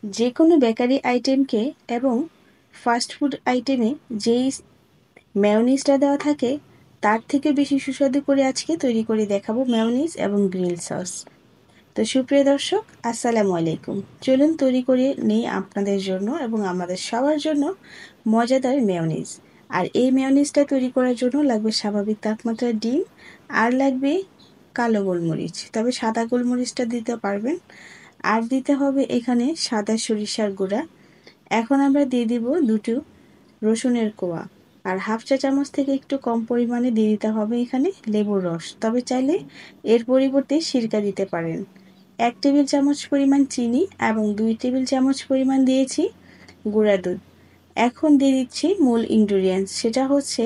যে কোনো বেকারি আইটেমকে এবং ফাস্ট ফুড আইটেমে যেই মেয়োনিজটা দেওয়া থাকে তার থেকে বেশি সুস্বাদু করে আজকে তৈরি করে দেখাবো মেয়োনিজ এবং গ্রিল সস। তো সুপ্রিয় দর্শক, আসসালামু আলাইকুম। চলুন তৈরি করে নেই আপনাদের জন্য এবং আমাদের সবার জন্য মজাদার মেয়োনিজ। আর এই মেয়োনিজটা তৈরি করার জন্য লাগবে স্বাভাবিক তাপমাত্রার ডিম, আর লাগবে কালো গোলমরিচ, তবে সাদা গোলমরিচটা দিতে পারবেন। আর দিতে হবে এখানে সাদা সরিষার গুঁড়া। এখন আমরা দিয়ে দিব দুটো রসুনের কোয়া, আর হাফ চা চামচ থেকে একটু কম পরিমাণে দিয়ে দিতে হবে এখানে লেবুর রস, তবে চাইলে এর পরিবর্তে সিরকা দিতে পারেন। 1 টেবিল চামচ পরিমাণ চিনি এবং 2 টেবিল চামচ পরিমাণ দিয়েছি গুঁড়া দুধ। এখন দিয়ে দিচ্ছি মূল ইনগ্রিডিয়েন্টস, সেটা হচ্ছে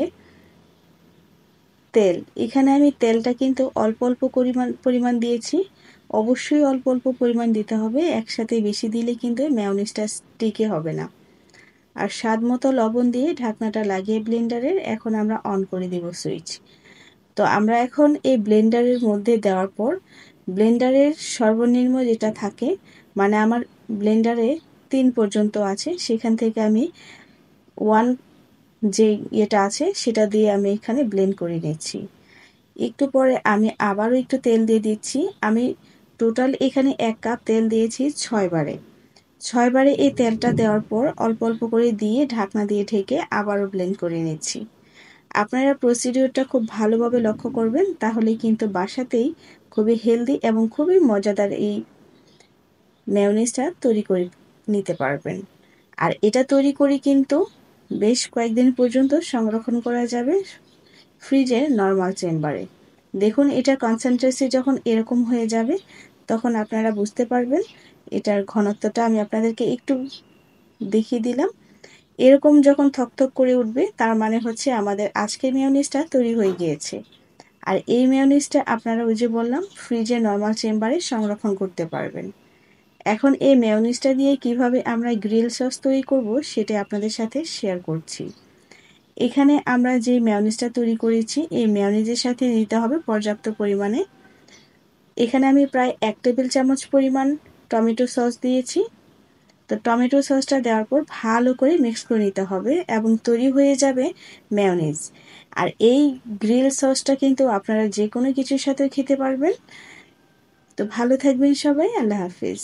তেল। এখানে আমি তেলটা কিন্তু অল্প অল্প পরিমাণ দিয়েছি। অবশ্যই অল্প অল্প পরিমাণ দিতে হবে, একসাথে বেশি দিলে কিন্তু মেয়োনিজটা স্টিকি হবে না। আর স্বাদ মতো লবণ দিয়ে ঢাকনাটা লাগিয়ে ব্লেন্ডারের এখন আমরা অন করে দিব সুইচ। তো আমরা এখন এই ব্লেন্ডারের মধ্যে দেওয়ার পর ব্লেন্ডারের সর্বনিম্ন যেটা থাকে, মানে আমার ব্লেন্ডারে 3 পর্যন্ত আছে, সেখান থেকে আমি 1 যে এটা আছে সেটা দিয়ে আমি এখানে ব্লেন্ড করে নিচ্ছি। একটু পরে আমি আবারও একটু তেল দিয়ে দিচ্ছি। আমি টোটাল এখানে 1 কাপ তেল দিয়েছি 6 বারে। 6 বারে এই তেলটা দেওয়ার পর অল্প অল্প করে দিয়ে ঢাকনা দিয়ে ঢেকে আবারও ব্লেন্ড করে নিচ্ছি। আপনারা প্রসিডিওরটা খুব ভালোভাবে লক্ষ্য করবেন, তাহলে কিন্তু বাসাতেই খুবই হেলদি এবং খুবই মজাদার এই মেয়োনিজটা তৈরি করে নিতে পারবেন। আর এটা তৈরি করে কিন্তু বেশ কয়েকদিন পর্যন্ত সংরক্ষণ করা যাবে ফ্রিজের নরমাল চেম্বারে। দেখুন এটার কনসেন্ট্রেসি যখন এরকম হয়ে যাবে তখন আপনারা বুঝতে পারবেন। এটার ঘনত্বটা আমি আপনাদেরকে একটু দেখিয়ে দিলাম। এরকম যখন থকথক করে উঠবে তার মানে হচ্ছে আমাদের আজকের মেয়োনিজটা তৈরি হয়ে গিয়েছে। আর এই মেয়োনিজটা আপনারা ওই যে বললাম ফ্রিজে নরমাল চেম্বারে সংরক্ষণ করতে পারবেন। এখন এই মেয়োনিজটা দিয়ে কিভাবে আমরা গ্রিল সস তৈরি করব সেটা আপনাদের সাথে শেয়ার করছি। এখানে আমরা যে মেয়োনিজটা তৈরি করেছি এই মেয়োনিজের সাথে দিতে হবে পর্যাপ্ত পরিমাণে, এখানে আমি প্রায় 1 টেবিল চামচ পরিমাণ টমেটো সস দিয়েছি। তো টমেটো সসটা দেওয়ার পর ভালো করে মিক্স করে নিতে হবে এবং তৈরি হয়ে যাবে মেয়োনিজ। আর এই গ্রিল সসটা কিন্তু আপনারা যে কোনো কিছুর সাথে খেতে পারবেন। তো ভালো থাকবেন সবাই, আল্লাহ হাফিজ।